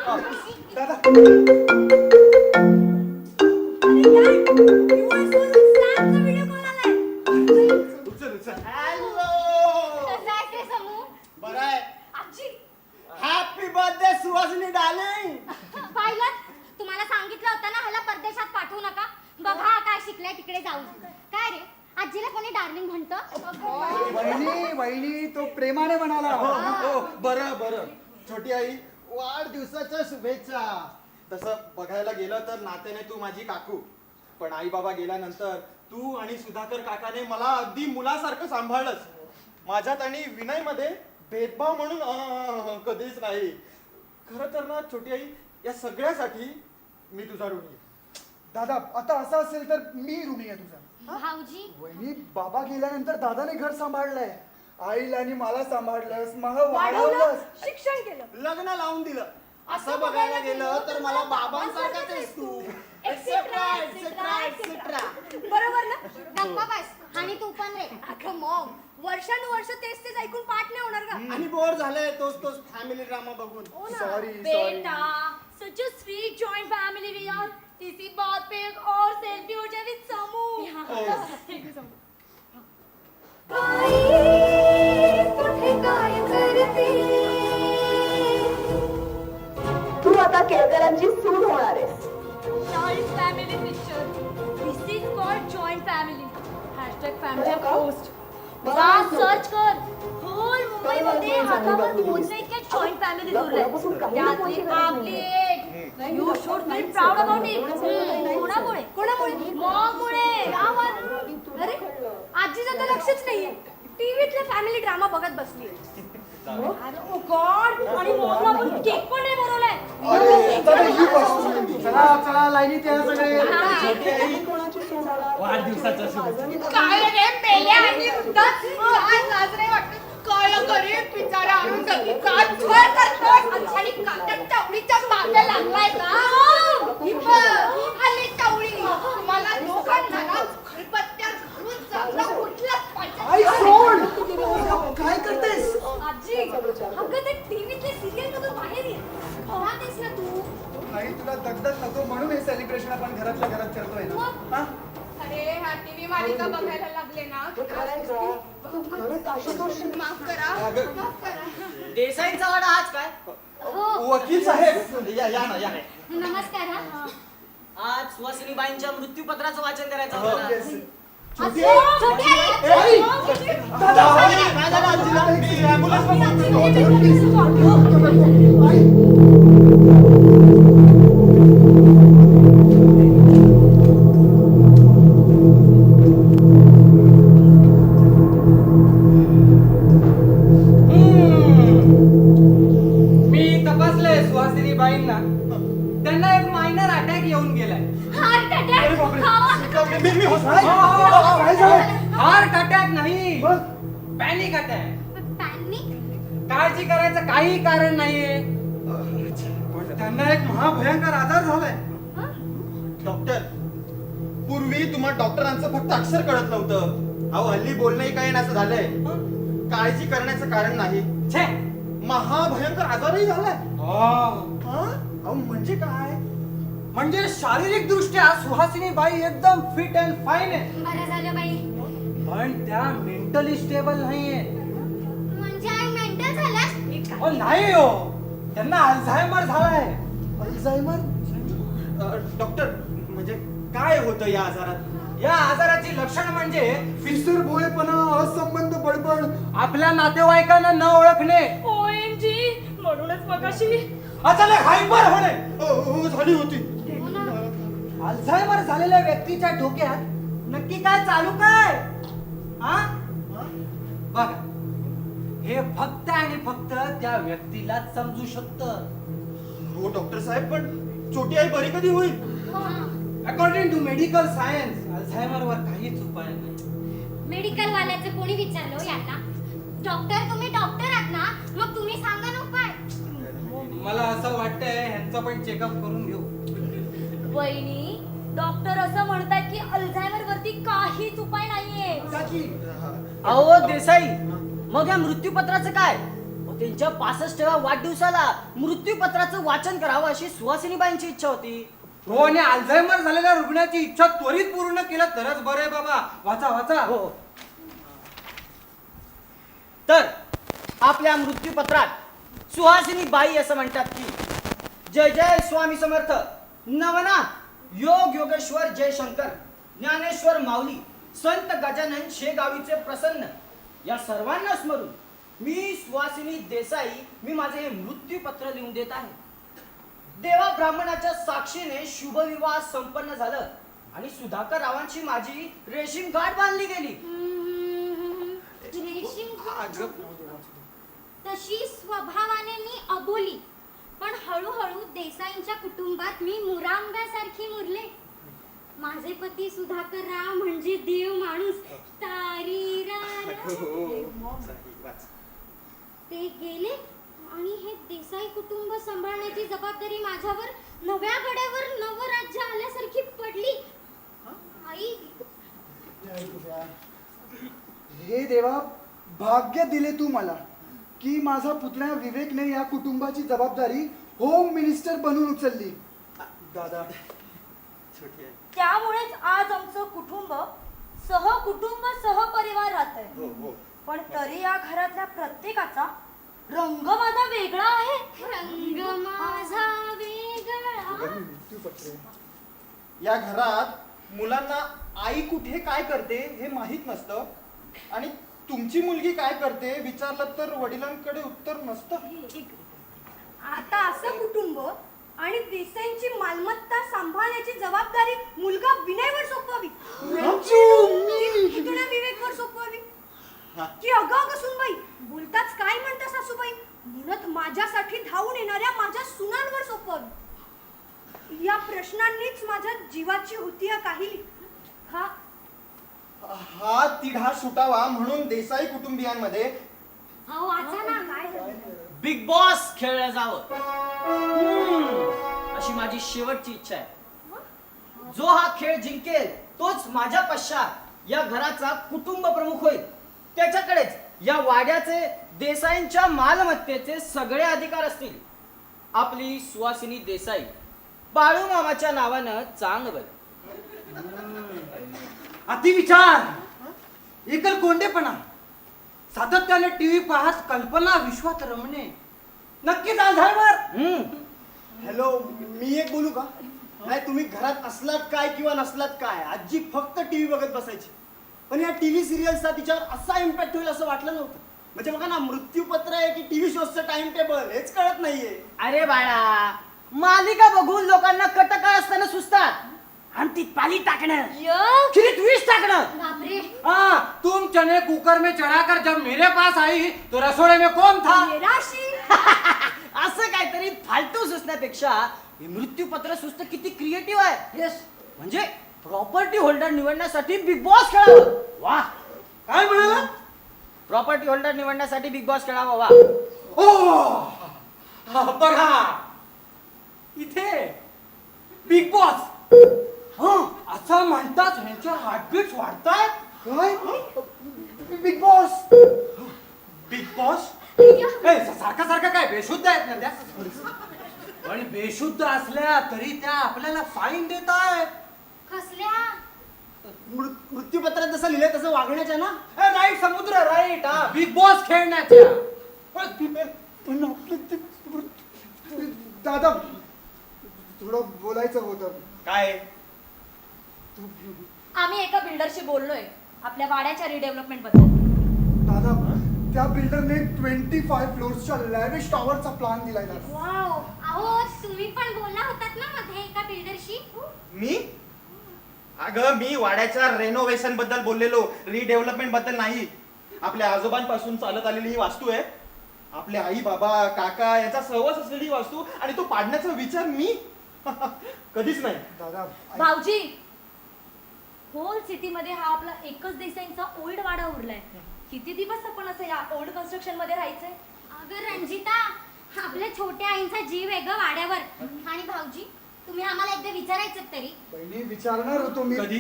Happy birthday Suhasini darling. पाहिलं, तुम्हाला सांगितलं होतं ना ह्याला परदेशात पाठवू नका. बघा काय शिकलाय तिकडे जाऊन. काय रे, आजीला कोणी डार्लिंग म्हणतं? वहिनी तो प्रेमाने म्हणाला. हो, बरं छोटी आई, वाढदिवसाच्या शुभेच्छा. तसं बघायला गेलं तर नात्याने तू माझी काकू, पण आई बाबा गेल्यानंतर तू आणि सुधाकर काकाने मला अगदी मुलासारखं सांभाळलंस. माझ्यात आणि विनय मध्ये भेदभाव म्हणून कधीच नाही. खरं तर ना छोटी आई, या सगळ्यासाठी मी तुझा ऋणी आहे. दादा, आता असं असेल तर मी ऋणी आहे तुझा. भाऊजी, वहिनी, बाबा गेल्यानंतर दादाने घर सांभाळलंय. आईला आणि मला सांभाळलंस, मला वाढवलंस, शिक्षण केलं, लग्न लावून दिलं. असं बघायला गेलं तर मला बाबांसारखाच आहेस तू. Etcetera etcetera etcetera. बरोबर ना? गप्पा बस. आणि तू पण रे. अगं मॉम, वर्षानुवर्ष तेच तेच ऐकून पाठ नाही होणार का? आणि बोर झालंय तोच फॅमिली ड्रामा बघून. हो ना. सॉरी बेटा, such a sweet joint family we are. इसी बात पे एक और सेल्फी हो जाए विद समू. Thank you so much. तू आता केळकरांची सून होणार आहेस. Joint family picture. This is called joint family. #family post. जा सर्च कर. होल मुंबईमध्ये हातावर मोजणे इतके जॉईंट फॅमिली उरल्या. त्यातली आपली एक. You should be proud about it. कोणामुळे? मॉममुळे. अरे, आजीचं तर लक्षच नाहीये. टीव्हीतला फॅमिली ड्रामा बघत बसली. अरे ओ गॉड, आणि मॉमला पण केक पण नाही बनवलाय. चला लाईनीत या सगळे. वाढदिवसाच्या शुभेच्छा. काय रे मेल्या आणि उद्दात काय लाज नाही वाटत. काय गरीब बिचारा आणून जाती काय झोर करतोस आणि काट्या टवळीच्या मागे लागलाय का? आली टवळी मला दोघांना ना खलबत्त्यात घालून चांगलं कुठलाच आई पाहिजे. सोड, काय करतेस? आजी, अगं ते टीव्हीतले सिरियल मधून बाहेर ये. पाहतेस ना तू? आई, तुला दगदग नको म्हणून हे सेलिब्रेशन आपण घरातल्या घरात करतोय ना. हा? अरे हा टीव्ही मालिका बघायला लागले ना. माफ करा. देसाईंचा वाडा आज काय? वकील साहेब, या ना. नमस्कार. हा. आज सुहासिनीबाईंच्या मृत्यूपत्राचं वाचन करायचं हो, होतं ना. Yes. छोटी आई. आई! काय झालं आजीला? मी ॲम्ब्युलन्स मी तपासलंय सुहासिनीबाईंना. त्यांना एक मायनर अटॅक येऊन गेलाय. Heart attack. मी काय झालं? हार्ट अटॅक नाही, मग? Panic attack. पॅनिक. काळजी करायचं काही कारण नाहीये. त्यांना एक महाभयंकर आजार झालाय. डॉक्टर, पूर्वी तुम्हाला डॉक्टरांचं फक्त अक्षर कळत नव्हतं. अहो, हल्ली बोलणंही काही असं झालंय. काळजी करण्याचं कारण नाही. छे, महाभयंकर आजारही झालाय. हा. अहो, म्हणजे काय? म्हणजे शारीरिक दृष्ट्या सुहासिनीबाई एकदम फिट अँड फाईन आहे, बरं झालं बाई. पण त्या मेंटली स्टेबल नाहीये. म्हणजे आई मेंटल झाल्यास? हो नाही हो, त्यांना अल्झायमर झालाय. अल्झायमर? डॉक्टर, म्हणजे काय होतं या आजारात? या आजाराची लक्षण म्हणजे विसर, भोळेपणा, असंबंध, बडबड, आपल्या नातेवाईकांना न ओळखणे, OMG, म्हणूनच मगाशी अचानक हायपर होणे. हो, झाली होती. हो ना. अल्झायमर झालेल्या व्यक्तीच्या डोक्यात नक्की काय चालू काय? हा? बघा, हे फक्त आणि फक्त त्या व्यक्तीलाच समजू शकतं. हो डॉक्टर साहेब, पण छोटी आई बरी कधी होईल? अकॉर्डिंग टू मेडिकल सायन्स अल्झायमरवर काहीच उपाय नाही. मेडिकल वाल्याचं कोणी विचारलं यांना? डॉक्टर, तुम्ही डॉक्टर आहात ना, मग तुम्ही सांगा ना उपाय. मला असं वाटतंय ह्यांचं पण चेकअप करून घेऊ. वहिनी, डॉक्टर असं म्हणतात की अल्झायमर वरती काहीच उपाय नाहीये. अहो देसाई, मग या मृत्यूपत्राचं काय? त्यांच्या 65व्या वाढदिवसाला मृत्यूपत्राचं वाचन करावं अशी सुहासिनीबाईंची इच्छा होती. हो, आणि अल्झायमर झालेल्या रुग्णाची इच्छा त्वरित पूर्ण केलं तरच बरं आहे बाबा. वाचा वाचा. हो. तर आपल्या मृत्यूपत्रात सुहासिनीबाई असं म्हणतात की जय जय स्वामी समर्थ, नवनाथ योग योगेश्वर जयशंकर, ज्ञानेश्वर माऊली, संत गजानन शेगावीचे प्रसन्न या सर्वांना स्मरून मी सुहासिनी देसाई मी माझे हे मृत्यूपत्र लिहून देत आहे. देवा ब्राह्मणाच्या साक्षीने शुभविवाह संपन्न झालं आणि सुधाकर रावांची माझी रेशीम गाठ बांधली गेली. रेशीम तशी स्वभावाने मी अबोली, पण हळूहळू देसाईंच्या कुटुंबात मी मुरांबासारखी मुरले. माझे पती सुधाकर राव म्हणजे देव माणूस. ते गेले आणि हे देसाई कुटुंब सांभाळण्याची जबाबदारी माझ्यावर नव्या गड्यावर नवराज्य आल्यासारखी पडली. आई, हे देवा, भाग्य दिले तू मला की माझा पुतण्या विवेकने या कुटुंबाची जबाबदारी होम मिनिस्टर बनून उचलली. दादा, छोटी आई. त्यामुळेच आज आमचं कुटुंब सहपरिवार राहत आहे. हो हो. पण तरी या घरातल्या प्रत्येकाचा रंग माझा वेगळा आहे. रंग माझा वेगळा. या घरात मुलांना आई कुठे काय करते हे माहित नसतं, आणि तुमची मुलगी काय करते विचारलं तर वडिलांकडे उत्तर नसतं. आता असं कुटुंब आणि देसाईंची मालमत्ता सांभाळण्याची जबाबदारी मुलगा विनयवर सोपवावी, पुतण्या विवेकवर सोपवावी, की अगाव कसूनबाई बोलताच काय म्हणता सासूबाई म्हणत माझ्यासाठी धावून येणाऱ्या माझ्या सुनांवर सोपवावी. या प्रश्नांनीच माझ्या जीवाची होती काहिली. हा तिढा सुटावा म्हणून देसाई कुटुंबियांमध्ये अहो वाचा ना. काय बिग बॉस खेळलं जावं अशी माझी शेवटची इच्छा आहे. जो हा खेळ जिंकेल तोच माझ्या पश्चात या घराचा कुटुंब प्रमुख होईल. त्याच्याकडेच या वाड्याचे देसाईंच्या मालमत्तेचे सगळे अधिकार असतील. आपली सुहासिनी देसाई बाळू मामाच्या नावानं चांगलं. अतिविचार, एकल कोंडेपणा, सातत्याने टीव्ही पाहत कल्पना विश्वात रमणे, नक्कीच अल्झायमर. हॅलो, मी एक बोलू का? नाही, तुम्ही घरात असलात काय किंवा नसलात काय, आजी फक्त टीव्ही बघत बसायची. पण या टीव्ही सिरियलचा तिच्यावर असा इम्पॅक्ट होईल असं वाटलं नव्हतं. म्हणजे बघा ना, मृत्यूपत्र आहे की टीव्ही शोजचं टाइम टेबल हेच कळत नाहीये. अरे बाळा, मालिका बघून लोकांना कटकाळ असताना सुचतात आणि ती पाली टाकणं, खिरीत विष टाकणं. बापरे. हाँ, तुम चने कुकर में चढ़ाकर जब मेरे पास आई तो रसोड़े में कौन था? असं काहीतरी फालतू सुचण्यापेक्षा हे मृत्यूपत्र सुचतं किती क्रिएटिव्ह आहे. यस. म्हणजे प्रॉपर्टी होल्डर निवडण्यासाठी बिग बॉस खेळावं. वा, काय म्हणाला? प्रॉपर्टी होल्डर निवडण्यासाठी बिग बॉस खेळावं. वा. ओ, बघा इथे बिग बॉस. असं म्हणताच ह्यांच्या हार्टबीट्स वाढतायत. काय? Big boss. बिग बॉस सारखं सारखं काय बेशुद्ध आहेत ना त्या? पण बेशुद्ध असल्या तरी त्या आपल्याला फाईन देत आहेत. कसल्या? मृत्यूपत्रात जसं लिहिलंय तसं वागण्याच्या ना. राईट समुद्र, राईट. बिग बॉस खेळण्याच्या. पण आपलं ते दादा, थोडं बोलायचं होतं. काय? आम्ही एका बिल्डरशी बोललोय आपल्या वाड्याच्या रिडेव्हलपमेंट बद्दल. दादा, त्या बिल्डरने 25 फ्लोअर्सच्या लॅविश टॉवरचा प्लॅन दिलाय दादा. वाव. अहो तुम्ही पण बोलला होतात ना मध्ये एका बिल्डरशी. मी? अगं, मी वाड्याच्या रेनोव्हेशन बद्दल बोललेलो, रिडेव्हलपमेंट बद्दल नाही. आपल्या आजोबांपासून चालत आलेली ही वास्तू आहे. आपले आई बाबा काका यांचा सहवास असलेली वास्तू, आणि तो पाडण्याचा विचार मी कधीच नाही. दादा, भाऊजी, होल सिटी मध्ये हा आपला एकच देसाईंचा ओल्ड वाडा उरलाय. किती दिवस आपण असं या ओल्ड कन्स्ट्रक्शन मध्ये राहायचंय? अगं रंजिता, आपल्या छोट्या आईंचा जीव आहे ग वाड्यावर. आणि भाऊजी, तुम्ही आम्हाला एकदा विचारायचं तरी. पहिली विचारणार होतो मी. कधी?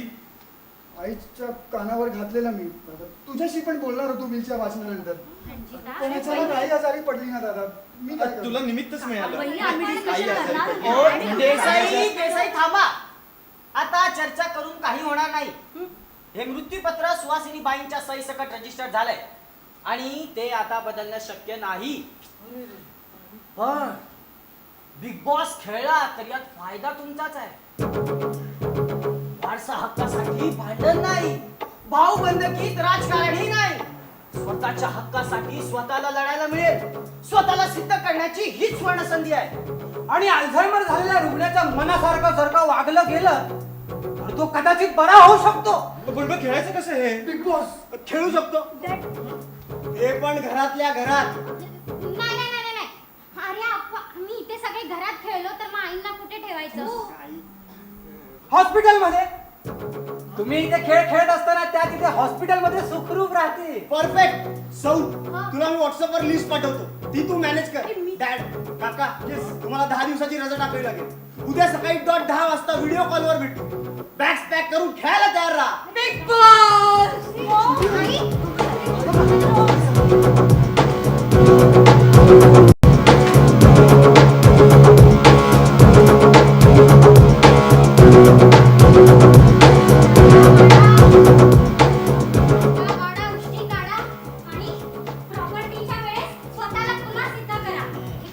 आईच्या कानावर घातलेला मी दादा. तुझ्याशी पण बोलणार होतो बिलच्या वाचनानंतर. रंजिता, पण अचानक आई आजारी पडली ना दादा. मी काय करू? तुला निमित्तच मिळालं वहिनी, आम्ही आई discussion आजारी करणार पडली. ओ, होतो. देसाई थांबा. आता चर्चा करून काही होणार नाही. हे मृत्यूपत्र सुहासिनी बाईंच्या सही सकट रजिस्टर झालंय आणि ते आता बदलणं शक्य नाही. पण बिग बॉस खेळला तर यात फायदा तुमचाच आहे. वारसा हक्कासाठी भांडण नाही, भाऊ बंधकीत राजकारणही नाही. स्वतःच्या हक्कासाठी स्वतःला लढायला मिळेल. स्वतःला सिद्ध करण्याची हीच स्वर्ण संधी आहे. आणि अल्झायमर झालेल्या रुग्णाच्या मनासारखं जर का वागलं गेलं तर तो कदाचित बरा होऊ शकतो. पण मग खेळायचं कसं हे? बिग बॉस खेळू शकतो हे पण घरातल्या घरात. नाही नाही नाही नाही. अरे अप्पा, मी इथे सगळे घरात खेळलो तर मग आईंना कुठे ठेवायचं? हॉस्पिटलमध्ये तुम्ही इथे खेळ खेळत असताना त्या तिथे हॉस्पिटलमध्ये सुखरूप राहते. परफेक्ट. सौ तुला मी व्हॉट्सअपवर लिस्ट पाठवतो, ती तू मॅनेज कर. डॅड, काका, तुम्हाला 10 दिवसाची रजा टाकावी लागेल. उद्या सकाळी .10 वाजता व्हिडिओ कॉलवर भेटू. बॅग्स पॅक करून खेळायला तयार राहा. बिग बॉस गाडा उष्टी काढा आणि प्रॉपर्टीच्या वेळेस स्वतःला पुन्हा सिद्ध करा.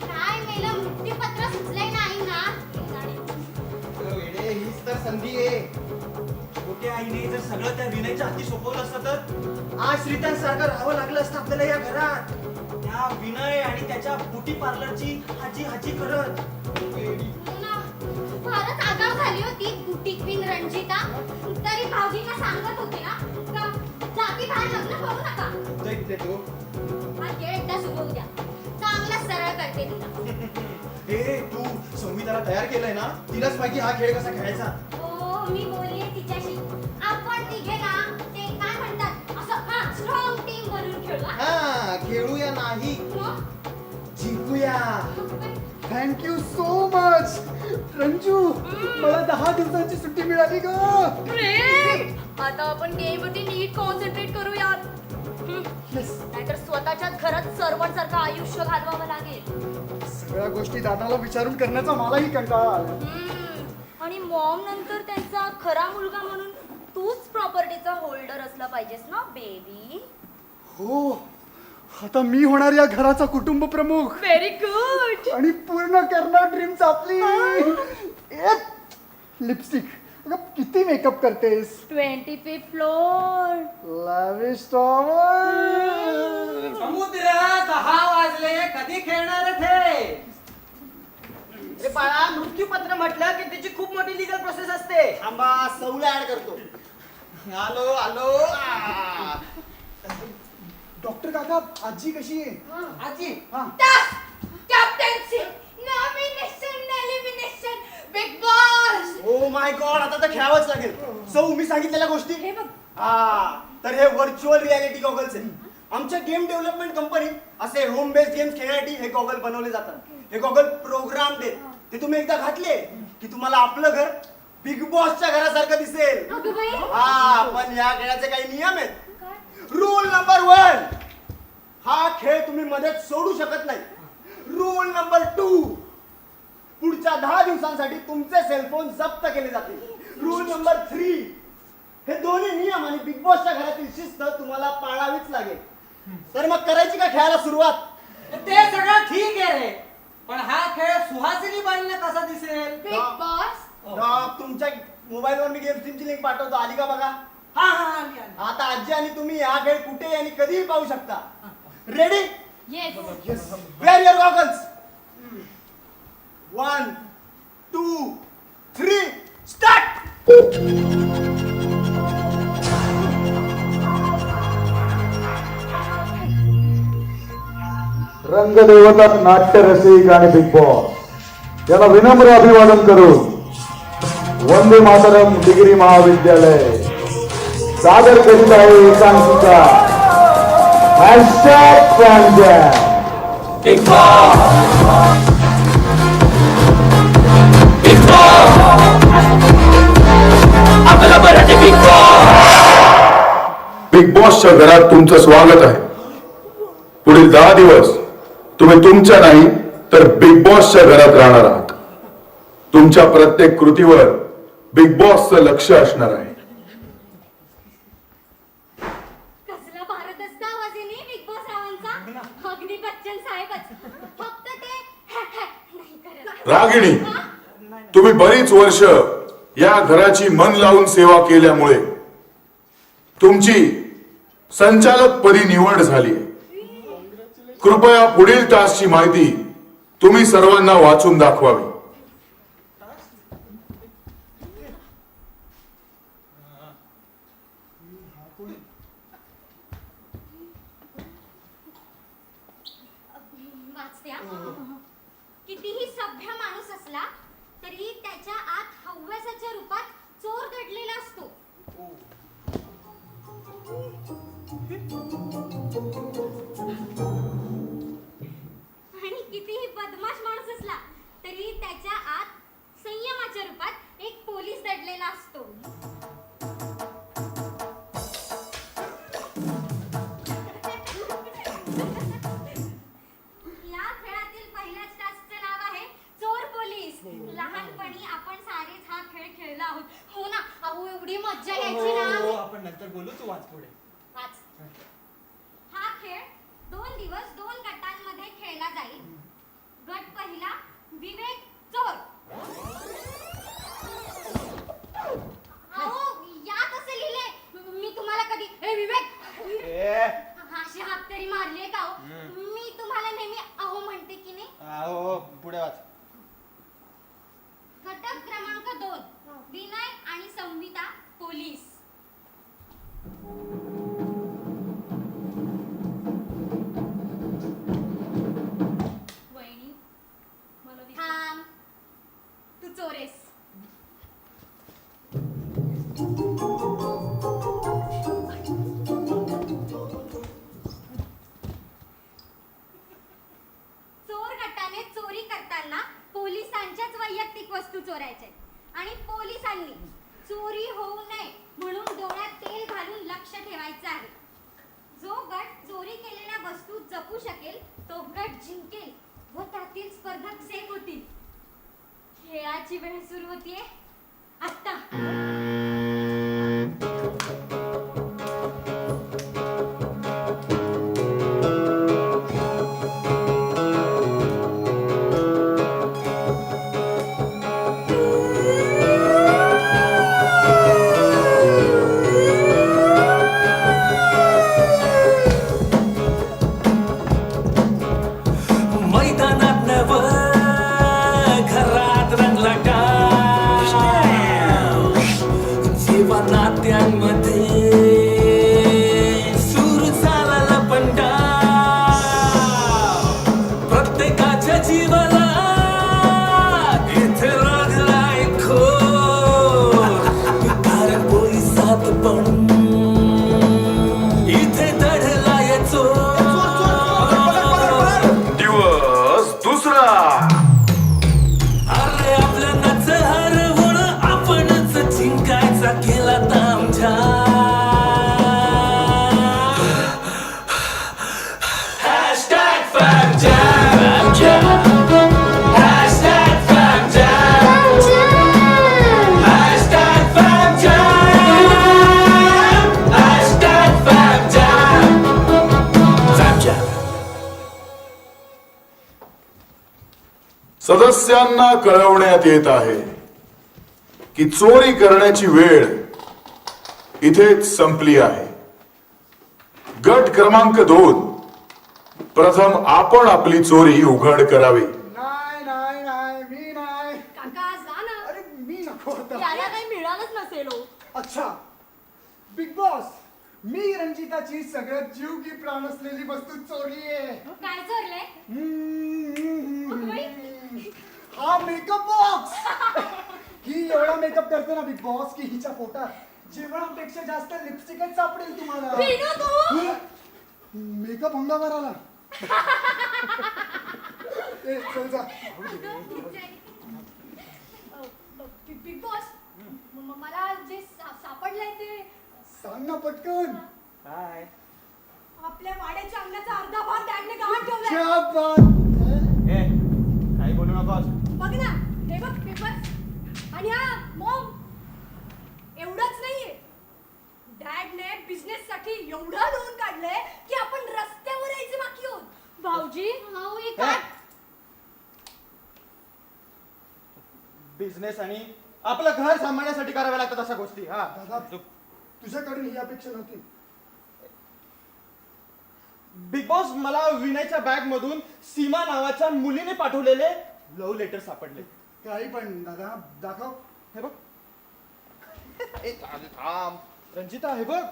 काय मेलं मृत्यूपत्र सुचलंय ना आईंना. वेडे, हीच तर संधी आहे. छोट्या आईने जर सगळं त्या विनयच्या हाती सोपवलं असतं तर आज श्रीतांसारखं राहावं लागलं असतं आपल्याला या घरात. त्या विनय आणि त्याच्या ब्युटी पार्लरची हाजी हाजी करत. वेडी. हो ना, फारच आगाऊ झाली होती बुटीक क्वीन रंजिता. तरी भाऊजींना सांगत होते ना का जाती बाहेर लग्न करू नका. जैत देतो. हा खेळ एकदा सुरू होऊ द्या. चांगला सरळ करते तिला. हे तू संविधाला तयार केलंय ना, तिलाच माहिती हा खेळ कसा खेळायचा. हो, मी बोलले तिच्याशी. आपण तिघे ना ते काय म्हणतात असं स्ट्रॉंग टीम बनून खेळू. हा, खेळूया नाही, मग? जिंकूया. Thank you so much Ranju. मला 10 दिवसांची सुट्टी मिळाली ग. ग्रेट. आता आपण गेम वरती नीट कॉन्सन्ट्रेट करूयात. नाहीतर स्वतःच्याच घरात सर्वंट सारखं आयुष्य घालवावं लागेल. सगळ्या गोष्टी दादाला विचारून करण्याचा मलाही कंटाळा आला. आणि मॉम नंतर त्यांचा खरा मुलगा म्हणून तूच प्रॉपर्टीचा होल्डर असला पाहिजेस ना बेबी. हो, आता मी होणार या घराचा कुटुंब प्रमुख व्हेरी गुड. आणि पूर्ण करणार ड्रीम्स आपली. लिपस्टिक किती मेकअप करतेस. 25th floor. Lavish tower. समुद्र 10 वाजले, कधी खेळणार हे? रे बाळा, मृत्यूपत्र म्हटलं की त्याची खूप मोठी लिगल प्रोसेस असते. थांबा, सौला ऍड करतो. आलो आलो. डॉक्टर काका, आजी कशी आहे? आजी हा. Captaincy. Nomination elimination. Big boss. Oh my God, आता तर खेळावंच लागेल. सौ, मी सांगितलेल्या गोष्टी. हे बघ. हा, तर हे व्हर्च्युअल रियालिटी गॉगल्स आहे. आमच्या गेम डेव्हलपमेंट कंपनीत असे होम बेस्ड गेम्स खेळण्यासाठी हे गॉगल बनवले जातात. हे गॉगल प्रोग्राम्ड आहेत. ते तुम्ही एकदा घातले की तुम्हाला आपलं घर बिग बॉसच्या घरासारखं दिसेल. अगं बाई. हा, पण या खेळाचे काही नियम आहेत. रूल नंबर 1, हा खेळ तुम्ही मध्येच सोडू शकत नाही. रूल नंबर 2, पुढच्या 10 दिवसांसाठी तुमचे सेलफोन जप्त केले जातील. रूल नंबर 3, हे दोन्ही नियम आणि बिग बॉसच्या घरातील शिस्त तुम्हाला पाळावीच लागेल. तर मग करायची का खेळायला सुरुवात? ते सगळं ठीक आहे रे, पण हा खेळ सुहासिनी बाईंना कसा दिसेल? Big boss. तुमच्या मोबाईलवर मी गेम स्ट्रीमची लिंक पाठवतो, आली का बघा. हा हा आली, आली. आता आजी आणि तुम्ही हा खेळ कुठे आणि कधीही पाहू शकता. Ready? Yes. Wear your goggles. 1, 2, 3, start. रंगदेवता, नाट्यरसिक आणि बिग बॉस याला विनम्र अभिवादन करून वंदे मातरम डिग्री महाविद्यालय सादर करीत आहे एकांकिका #FanJam. Big Boss! Big Boss! I'm gonna put it Big Boss! बॉसच्या घरात तुमचं स्वागत आहे. पुढील 10 दिवस तुम्ही तुमच्या नाही तर बिग बॉसच्या घरात राहणार आहात. तुमच्या प्रत्येक कृतीवर बिग बॉसचं लक्ष असणार आहे. कसला भारदस्त आवाज आहे नाही बिग बॉस रावांचा. अगदी बच्चन साहेबच. फक्त ते नाही करत. रागिणी, तुम्ही बरीच वर्ष या घराची मन लावून सेवा केल्यामुळे तुमची संचालकपदी निवड झाली. कृपया पुढील टास्कची माहिती तुम्ही सर्वांना वाचून दाखवावी. वाचते हा. कितीही सभ्य माणूस असला तरी त्याच्या आत हव्यासाच्या रूपात चोर दडलेला असतो. आणि कितीही बदमाश माणूस असला तरी त्याच्या आत संयमाच्या रूपात एक पोलीस दडलेला असतो. या खेळातील पहिल्याच टास्कचं नाव आहे चोर पोलीस. लहानपणी आपण सारेच हा खेळ खेळला आहोत. हो ना. अहो एवढी मज्जा यायची ना. आपण नंतर बोलू, तू वाच पुढे. वाच. हा खेळ 2 दिवस 2 गटांमध्ये खेळला जाईल. गट पहिला विवेक चोर. अहो यात असं लिहिलंय. मी तुम्हाला कधी ए विवेक अशी हात तरी मारलीये का हो? मी तुम्हाला नेहमी अहो म्हणते की नाही. हो, पुढे वाच. घटक क्रमांक 2 विनय आणि संविता पोलीस. वहिनी मला थांब. तू चोरेस. चोर गटाने चोरी करताना पोलिसांच्याच वैयक्तिक वस्तू चोरायच्या आणि पोलिसांनी चोरी होऊ नये म्हणून डोळ्यात तेल घालून लक्ष ठेवायचं आहे. जो गट चोरी केलेल्या वस्तू जपू शकेल तो गट जिंकेल व त्यातील स्पर्धक सेफ होतील. खेळाची वेळ सुरू होतीये आता. मैदानात नव घरात रंगला डाव. जीवनात्यांमध्ये सुरू झाला लपंडाव. प्रत्येकाच्या जीवाला इथे लागलाय खोल. कारण पोलिसात पण इथे दडलाय चोर. दिवस दुसरा. अरे आपल्या नाच हरवून आपणच जिंकायचा केला तामझा. Hashtag Fam Jam. Hashtag Fam Jam. Hashtag Fam Jam. Hashtag Fam Jam. Fam Jam. सदस्यांना कळवण्यात येत आहे की चोरी करण्याची वेळ इथेच संपली आहे. गट क्रमांक 2, प्रथम आपण आपली चोरी उघड करावी. नाही नाही नाही, मी नाही. काका जा ना. अरे मी नको आता. याला काही मिळालंच नसेल हो. अच्छा, बिग बॉस, मी रंजिताची सगळ्यात जीव की प्राण असलेली वस्तू चोरली आहे. काय चोरलंय? हा मेकअप बॉक्स. ही एवढा मेकअप करते ना बिग बॉस की हिच्या पोटात जेवणापेक्षा जास्त लिपस्टिकच सापडेल तुम्हाला. मेकअप अंगावर आला. ए, चल जा. बिग बॉस मला जे सापडलंय ते सांग ना पटकन. काय आपल्या वाड्याच्या अंगणाचा अर्धा भाग डॅडने गावात ठेवलाय. क्या बात है. ए काही बोलू नकोस. बघ ना, हे बघ पेपर. आणि हा मॉम, एवढंच नाहीये, डॅडने बिझनेस साठी एवढं लोन काढलंय की आपण रस्त्यावर यायचे बाकी आहोत. भाऊजी, भाऊ ए, एका बिझनेस आणि आपलं घर सांभाळण्यासाठी कराव्या लागतात अशा गोष्टी. हा दादा तुझ्याकडून ही अपेक्षा नव्हती. बिग बॉस, मला विनयच्या बॅग मधून सीमा नावाच्या मुलीने पाठवलेले लव्ह लेटर सापडले. काही पण दादा दाखव. हे बघ. ए, थांब. रंजिता हे बघ.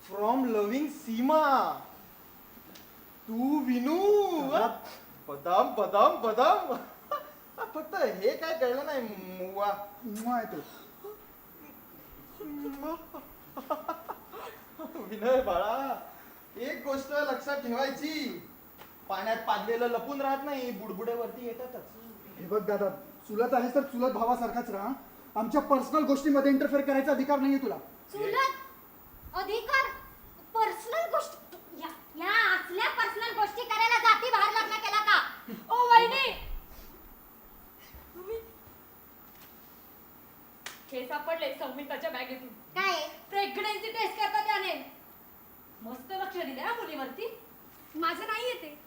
From loving Seema to Vinu. बदाम बदाम बदाम. फक्त हे काय कळलं नाही. मुवा मुआ आहे तो. विनय बाळा, एक गोष्ट लक्षात ठेवायची, पाण्यात पाडलेलं लपून राहत नाही, बुडबुड्यावरती येतातच. हे बघ दादा, चुलत आहेस तर चुलत भावासारखाच राहा. आमच्या पर्सनल गोष्टीमध्ये इंटरफेअर करायचा अधिकार नाहीये तुला. चुलत अधिकार पर्सनल गोष्टी या असल्या पर्सनल गोष्टी करायला जाती बाहेर लग्न केला का? ओ वहिनी, तुम्ही हे सापडले सौमिताच्या बॅगेतून. काय प्रेग्नन्सी टेस्ट करता त्याने. मस्त लक्ष दिले हा मुलीवरती. माझं नाही येते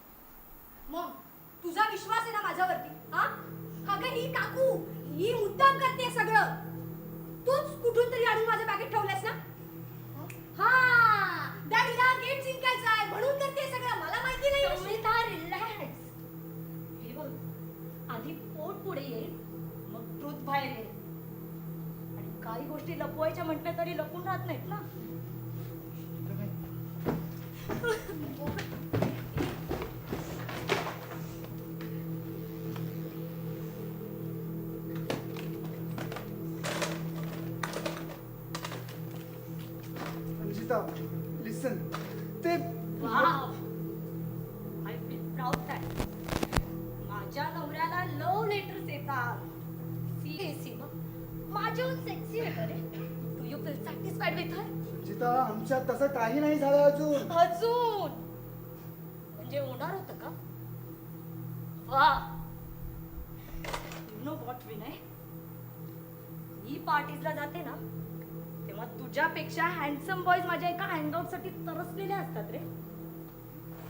मग, तुझा विश्वास आहे ना माझ्यावरती? हा अगं, ही काकू ही मुद्दाम करते सगळं. तूच कुठून तरी आणून माझ्या बॅगेत ठेवलंस ना. हा, डॅडीला गेम जिंकायचा आहे म्हणून करते सगळं. मला माहिती नाही. सौमिता, रिलॅक्स. हे बघ, आधी पोट पुढे येईल, मग ट्रूथ बाहेर येईल. आणि काही गोष्टी लपवायच्या म्हटल्या तरी लपून राहत नाहीत ना. रंजिता लिसन, ते wow, I feel proud that माझ्या नवऱ्याला लव्ह लेटर्स येतात. सीएसी मग माझ्याहून सेक्सी आहे रे. Do you feel satisfied with her? Ranjita, आमच्यात तसं काही नाही झालं अजून. अजून म्हणजे होणार होतं का? वा, यू नो व्हॉट विनय, मी पार्टीजला जाते ना तेव्हा तुझ्यापेक्षा हँडसम बॉयज माझ्या एका हँगआउट साठी तरसलेले असतात रे.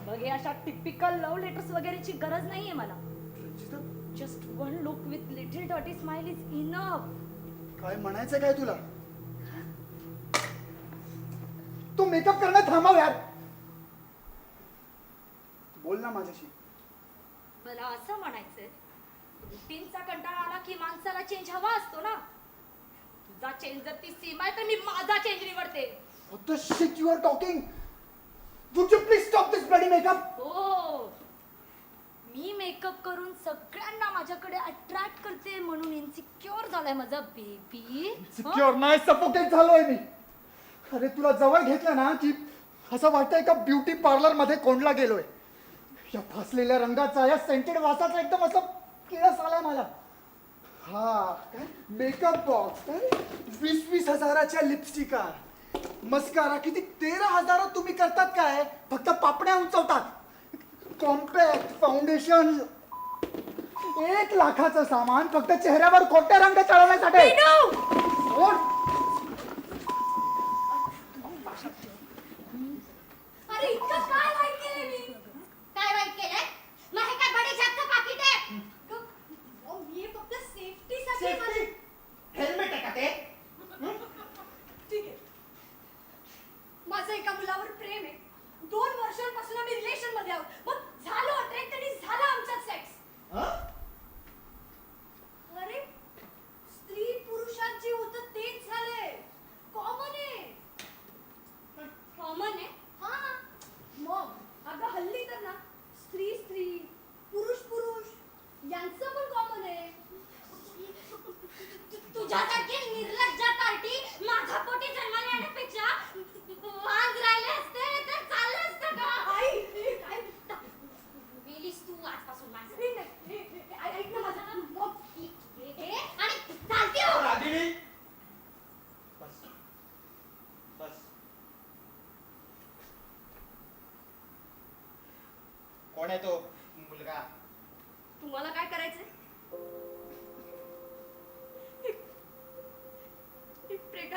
बघ, हे अशा टिपिकल लव्ह लेटर्स वगैरेची गरज नाहीये मला. Ranjita, just one look with little dotty smile is enough. काय म्हणायचं काय तुला? तू मेकअप करणं थांबव यार. बोल ना माझ्याशी. मला असं म्हणायचंय, रुटीनचा कंटाळा आला की माणसाला चेंज हवा असतो ना. तुझा चेंज जर ती सीमा आहे तर मी माझा चेंज निवडते. What the shit you are talking? Would you please stop this bloody makeup? हो, मी मेकअप करून सगळ्यांना माझ्याकडे अट्रॅक्ट करते म्हणून इन्सिक्युअर झालाय माझा बेबी. सिक्युअर नाही, सफोकेट झालोय मी. अरे तुला जवळ घेतलं ना की असं वाटतंय का ब्युटी पार्लर मध्ये कोंडला गेलोय. या फासलेल्या रंगाचा, या सेंटेड वासाचा एकदम असं किळस आलाय मला. हा काय मेकअप बॉक्स, काय 20-20 हजाराच्या लिपस्टिका, मस्कारा किती 13,000 तुम्ही करतात काय? फक्त पापण्या उंचवतात. कॉम्पॅक्ट फाउंडेशन 1 लाखाचं सामान फक्त चेहऱ्यावर खोटे रंग चढवण्यासाठी. सोड. अरे इतकं काय वाईट केलंय मी? काय वाईट केलंय? मग हे काय बडीशेपचं पाकीट आहे? मी फक्त सेफ्टीसाठी हेल्मेट आहे का ते? ठीक आहे. माझं एका मुलावर प्रेम आहे. 2 वर्षांपासून आम्ही रिलेशन मध्ये आहोत. मग झालो अट्रॅक्ट आणि झाला आमचा सेक्स. अरे, स्त्री पुरुषात जे होतं तेच झालंय.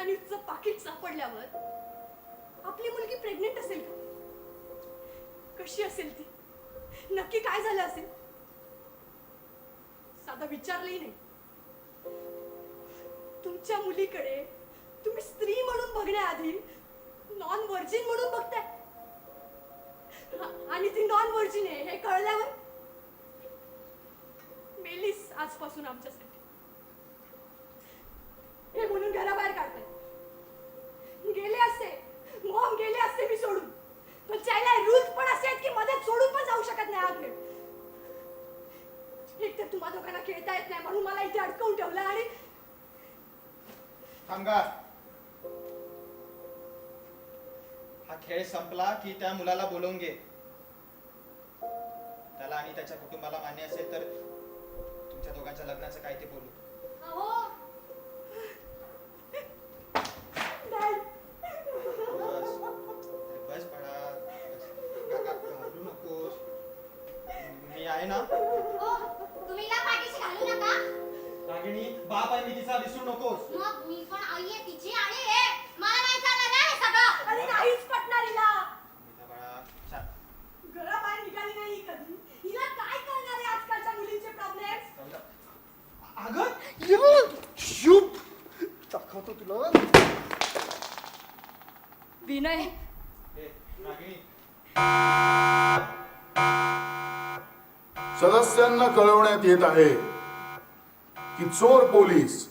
मॅयोनीजचं पाकिट सापडल्यावर आपली मुलगी प्रेग्नेंट असेल का? कशी असेल ती? नक्की काय झालं असेल? साधा विचारलंही नाही. तुमच्या मुलीकडे तुम्ही स्त्री म्हणून बघण्याआधी नॉन व्हर्जिन म्हणून बघताय. आणि ती नॉन व्हर्जिन आहे हे कळल्यावर मेलीस आजपासून आमच्यासाठी. हे म्हणून घराबाहेर काढताय. गेले असते मॉम, गेले असते मी सोडून, पण चायला रूल्स पण असे आहेत की मध्ये सोडून पण जाऊ शकत नाही हा खेळ. एक तर तुम्हा दोघांना खेळता येत नाही म्हणून मला इथे अडकवून ठेवलं. आणि कामगार, हा खेळ संपला की त्या मुलाला बोलवून घे. त्याला आणि त्याच्या कुटुंबाला मान्य असेल तर तुमच्या दोघांच्या लग्नाचं काय ते बोलू. अहो बस बस बाळा, बस. घाबरू नकोस, मी आहे ना. ओ, तुम्ही हिला पाठीशी घालू नका. रागिणी, बाप आहे मी तिचा, विसरू नकोस. मग मी पण आई आहे तिची. आणि हे मला नाही चालणार ना हे सगळं. अरे नाहीच पटणार हिला. मीता बाळा, छान. घराबाहेर निघाली नाही कधी. हिला काय कळणार आहे आजकालच्या मुलींचे प्रॉब्लेम्स? अगं, शुभ दाखवतो तुला. विनय, ए, रागिणी, सदस्यांना कळवण्यात येत आहे की चोर पोलीस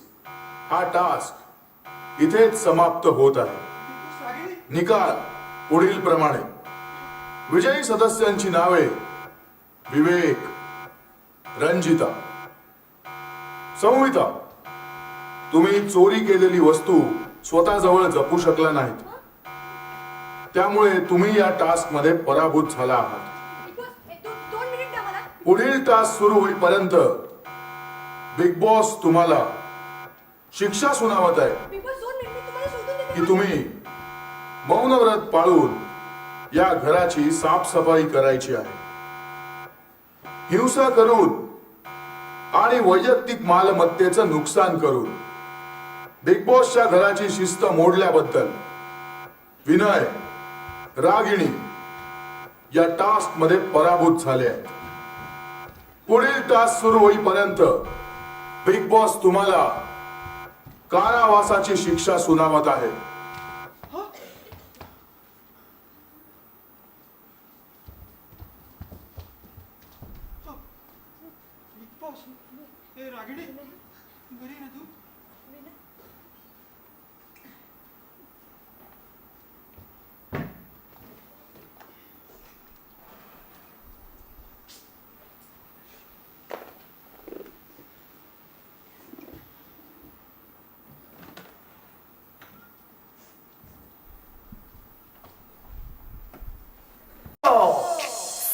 हा टास्क इथेच समाप्त होत आहे. रागिणी. निकाल पुढील प्रमाणे. विजयी सदस्यांची नावे: विवेक, रंजिता. संहिता: तुम्ही चोरी केलेली वस्तू स्वतःजवळ जपू शकला नाहीत, त्यामुळे तुम्ही या टास्क मध्ये पराभूत झाला आहात. दोन मिनिट द्या मला. पुढील टास्क सुरू होईपर्यंत बिग बॉस तुम्हाला शिक्षा सुनावत आहे बिग बॉस 2 मिनिट मी तुम्हाला शोधून देते. की तुम्ही मौन व्रत पाळून या घराची साफसफाई करायची आहे. हिंसा करून आणि वैयक्तिक मालमत्तेचं नुकसान करून बिग बॉसच्या घराची शिस्त मोडल्याबद्दल विनय, रागिणी या टास्क मध्ये पराभूत झाले आहेत. पुढील टास्क सुरू होईपर्यंत बिग बॉस तुम्हाला कारावासाची शिक्षा सुनावत आहे. Big boss. ए, रागिणी, बरी आहे ना तू?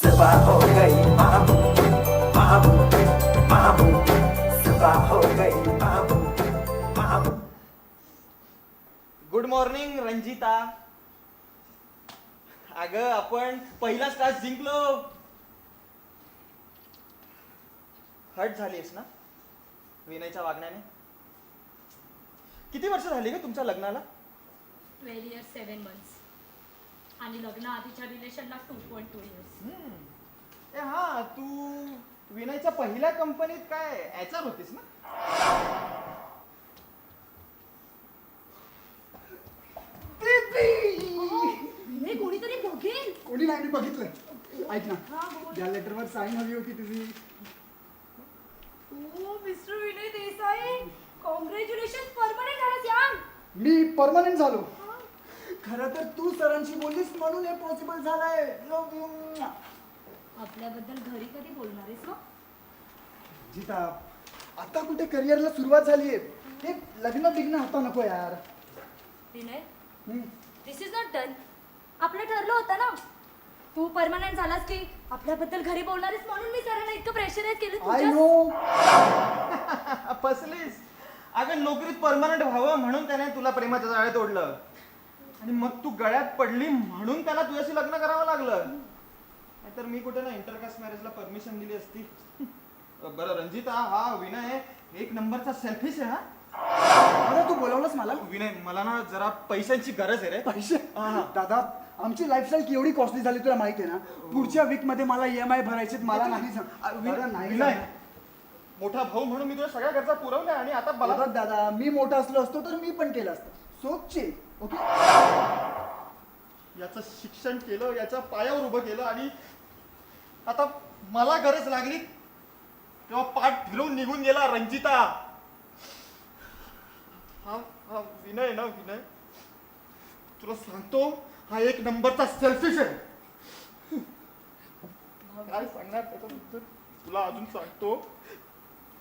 सुबह हो गई बाबू बाबू बाबू, सुबह हो गई बाबू बाबू. Good morning Ranjita. अगं, आपण पहिलाच टास्क जिंकलो. हट झालीस ना विनयच्या वागण्याने? किती वर्ष झाली ग तुमच्या लग्नाला? 12 years 7 months. आणि लग्न आधीच्या रिलेशनला 2.2 years. ए हा, तू विनयच्या पहिल्या कंपनीत काय HR होतीस ना? विनय, कोणीतरी बघेल. कोणी नाही, मी बघितलंय. ऐक ना, या लेटरवर साईन हवी होती तुझी. Oh mister Vinay Desai, congratulation, permanent झालास यार. मी परमनंट झालो. खरं तर तू सरांशी बोललीस म्हणून हे पॉसिबल झालंय. Love you. आपल्याबद्दल घरी कधी बोलणार आहेस मग? जिता, आता कुठे करिअरला सुरुवात झालीये. हे लग्न बिग्न आता नको यार. विनय, हम्म. दिस इज नॉट डन. आपलं ठरलं होतं ना, तू परमनंट झालास की आपल्याबद्दल घरी बोलणार आहेस, म्हणून मी सरांना इतकं प्रेशराईज केलं आय तुझ्या. नो. फसलीस. अगं, नोकरीत परमनंट व्हावं म्हणून त्याने तुला प्रेमाच्या जाळ्यात ओढलं, आणि मग तू गळ्यात पडली म्हणून त्याला तुझ्याशी लग्न करावं लागलं. नाहीतर मी कुठे ना इंटरकास्ट मॅरेजला परमिशन दिली असती. बरं रंजिता, हा विनय एक नंबरचा सेल्फिश आहे. हा दादा तू बोलावलंस मला? विनय, मला ना जरा पैशांची गरज आहे रे. पैसे? दादा आमची लाईफस्टाईल केवढी कॉस्टली झाली तुला माहिती आहे ना. पुढच्या वीक मध्ये मला EMI भरायचे, मला नाही दादा, नाही विनय, जमणार. मोठा भाऊ म्हणून मी तुला सगळ्या गरजा पुरवल्या आणि आता मला बघ दादा, मी मोठा असलो असतो तर मी पण केलं असतं. सोचचे ओके. याचं शिक्षण केलं, याच्या पायावर उभं केलं आणि आता मला गरज लागली तेव्हा पाठ फिरवून निघून गेला रंजिता. हा विनय ना, विनय तुला सांगतो, हा एक नंबरचा सेल्फिश आहे. काय सांगणार त्याच्याबद्दल तुला अजून सांगतो,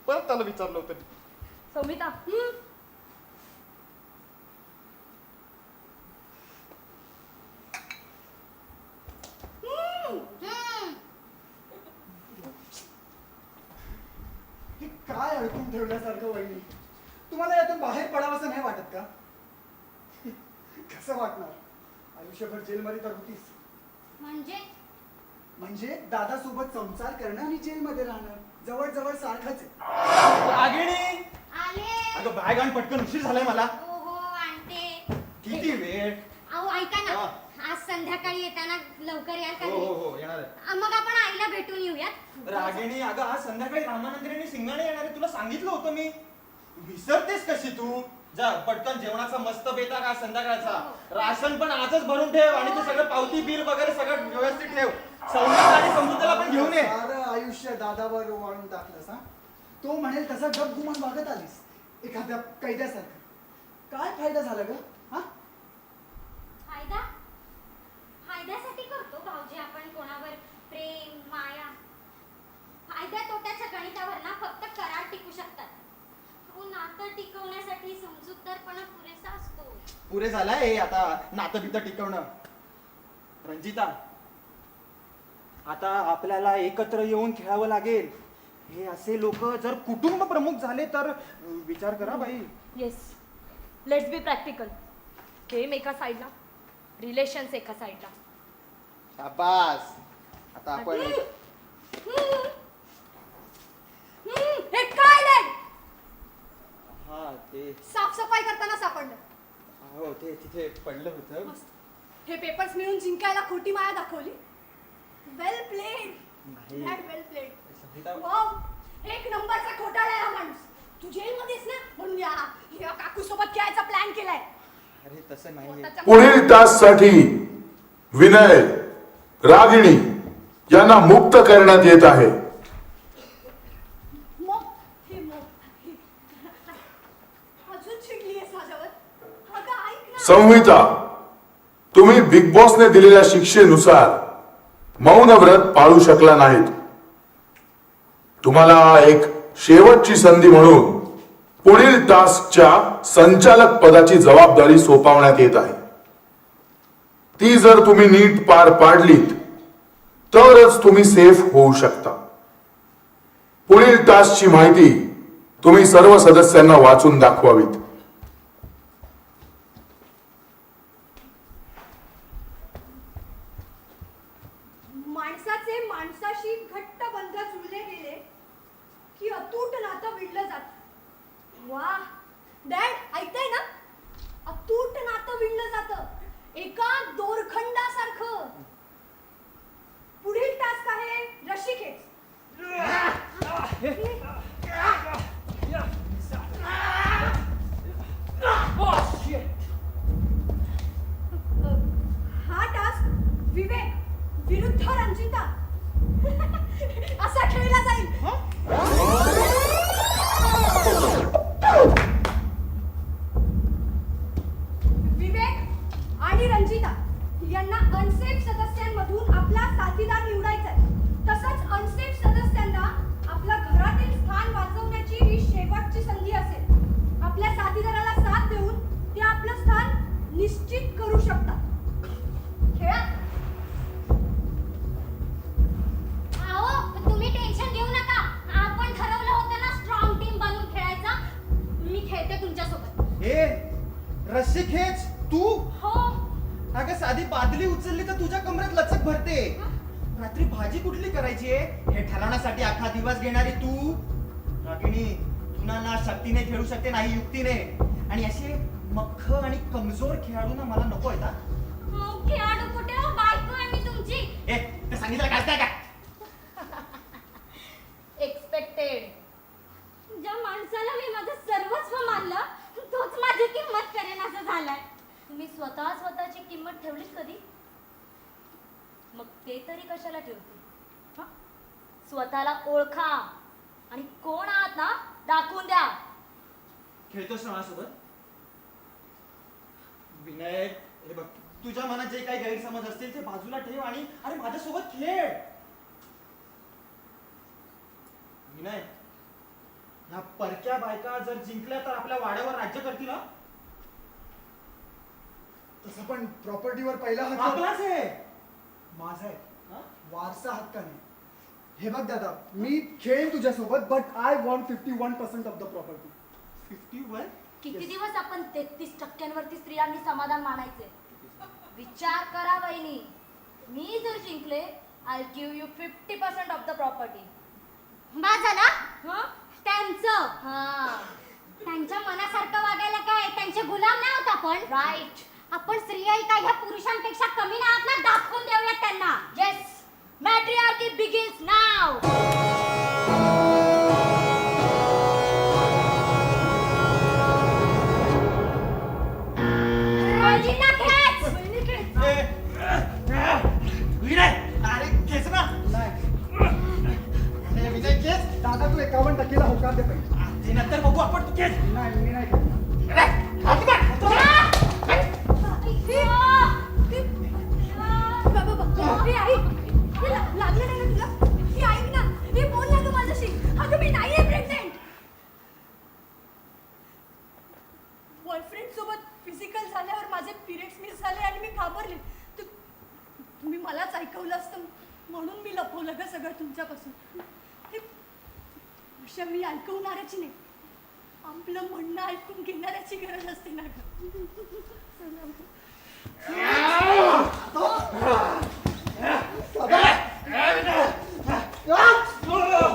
परत त्याला विचारलं होतं. सौमिता हे काय अडकून ठेवल्यासारखं वहिनी. तुम्हाला यातून बाहेर पडावंसं नाही वाटत का? कसं वाटणार? आयुष्यभर जेलमध्ये तर होतीस. म्हणजे दादासोबत संसार करणं आणि जेलमध्ये राहणं जवळ जवळ सारखंच आहे. रागिणी, आले. अगं बॅग आण पटकन, उशीर झालाय मला. हो आणते. किती वेळ? अहो ऐका ना, आज संध्याकाळी येताना लवकर याल का हो घरी? हो हो येणार आहे. मग आपण आईला भेटून येऊयात. रागिणी, अगं आज संध्याकाळी रामानंदिनी सिंगाणे येणार आहे, तुला सांगितलं होतं मी. विसरतेस कशी तू? जा पटकन जेवणाचा मस्त बेता का संध्याकाळचा. राशन पण आजच भरून ठेव आणि तू सगळं पावती बिल वगैरे सगळं व्यवस्थित ठेव. सौम्य आणि समृद्धला पण घेऊन ये. सारं आयुष्य दादावर वाळून टाकलंस. हा, तो म्हणेल तसा गप गुमान वागत आलीस एखाद्या कैद्यासारखं. काय फायदा झाला ग? हा, फायद्यासाठी करतो भाऊजी आपण कोणावर प्रेम माया. फायद्या तोट्याच्या गणितावर ना फक्त करार टिकू शकतात. नातं टिकवण्यासाठी समजूतदारपणा पुरेसा असतो. पुरे झालाय आता नातं बितं टिकवणं. रंजिता, आता आपल्याला एकत्र येऊन खेळावं लागेल. हे असे लोक जर कुटुंब प्रमुख झाले तर विचार करा बाई. Yes, let's be practical. प्रेम एका साईडला, रिलेशन्स एका साईडला. शाबास. आता आपण हे काय नाही? हा ते साफसफाई करताना सापडलं. हो ते तिथे पडलं होतं. हे पेपर्स मिळून जिंकायला खोटी माया दाखवली. वेल प्लेड. नाही. वेल प्लेड. संहिता, वाव, एक नंबरचा घोटाळा आहे हा माणूस. तू जेलमध्येस ना, म्हणून या काकू सोबत खेळायचा प्लॅन केलाय. अरे तसं नाही. स्वतःच्या पुढील ताससाठी विनय, रागिणी यांना मुक्त करण्यात येत आहे. अजून चिडलीयस माझ्यावर? अगं ऐक ना. संहिता, तुम्ही बिग बॉसने दिलेल्या शिक्षेनुसार मौन व्रत पाळू शकला नाहीत. तुम्हाला एक शेवटची संधी म्हणून पुढील टास्कच्या संचालक पदाची जबाबदारी सोपवण्यात येत आहे. ती जर तुम्ही नीट पार पाडलीत तरच तुम्ही सेफ होऊ शकता. पुढील टास्कची माहिती तुम्ही सर्व सदस्यांना वाचून दाखवावीत. माणसाचे माणसाशी घट्ट बंध जुळले गेले की अतूट नातं विणलं जात. वा डॅड, ऐकताय ना? अतूट नातं विणलं जातं एका दोरखंडासारखं. पुढील टास्क आहे रशिकेच. हा टास्क विवेक विरुद्ध रंजिता असा खेळला जाईल. विवेक आणि रंजिता यांना अनसेफ सदस्यांमधून आपला साथीदार निवडायचा आहे. तसंच अनसेफ सदस्यांना आपल्या घरातील स्थान वाचवण्याची ही शेवटची संधी असेल. आपल्या साथीदाराला साथ देऊन ते आपलं स्थान निश्चित करू शकतात. खेळा. तुम्ही टेन्शन घेऊ नका. आपण ठरवलं होतं ना स्ट्रॉंग टीम बनवून खेळायचा. मी खेळते तुमच्यासोबत. ए रस्सी खेच तू. हो. अगं साधी बादली उचलली तर तुझ्या कमरेत लचक भरते. रात्री भाजी कुठली करायची आहे हे ठरवण्यासाठी अख्खा दिवस घेणारी तू. रागिणी, तू पुन्हा ना शक्तीने खेळू शकते नाही युक्तीने. आणि असे मख्ख आणि कमजोर खेळाडू ना मला नको आहेत. खेळाडू कुठे हो? बायको आहे मी तुमची. ए ते सांगितलं काय का? एक्सपेक्टेड. ज्या माणसाला मी माझं सर्वस्व मानलं तोच माझी किंमत करेन असं झालंय. तुम्ही स्वतःची किंमत ठेवलीच कधी? मग ते तरी कशाला ठेवते? हं? स्वतःला ओळखा आणि कोण आहात ना दाखवून द्या. खेळतोस ना माझ्यासोबत? विनायक, हे बघ, तुझ्या मनात जे काही गैरसमज असतील ते बाजूला ठेव आणि अरे माझ्यासोबत खेळ. विनायक, ह्या परक्या बायका जर जिंकल्या तर आपल्या वाड्यावर राज्य करतील ना? तसं पण प्रॉपर्टीवर पहिला हक्क आपलाच आहे. माझा आहे, हा? वारसा हक्क नाही. हे बघ दादा, मी खेळेन तुझ्यासोबत, but I want 51% of the property. 51? किती दिवस आपण 33% स्त्रियांनी समाधान मानायचे? विचार करा वहिनी. मी जर जिंकले I give you 50% of the property. बा झाला हं? त्यांचं. हा त्यांच्या मनासारखं वागायला काय त्यांचे गुलाम नाही होत आपण. राईट. आपण स्त्रिया काय ह्या पुरुषांपेक्षा कमी नाही आहात ना? दाखवून देऊयात त्यांना. येस. मॅट्रिआर्की बिगिन्स नाव. राजीना खेच. विनायक, अरे खेच ना. नाही विजय केस दादा, तू 51%ला होकार दे पाहिजे. ते नंतर बघू आपण. तू खेच. नाही मी नाही खेळणार. लागलं नाही ना तुला? हे ऐक ना, हे बोल ना ग माझ्याशी. अगं मी नाहीये प्रेग्नेंट. बॉयफ्रेंड सोबत फिजिकल झाल्यावर माझे पिरियड्स मिस झाले आणि मी घाबरले. तुम्ही मलाच ऐकवलं असतं म्हणून मी लपवलं ग सगळं तुमच्यापासून. हे अशा मी ऐकवणाऱ्याची नाही, आपलं म्हणणं ऐकून घेणाऱ्याची गरज असते ना ग.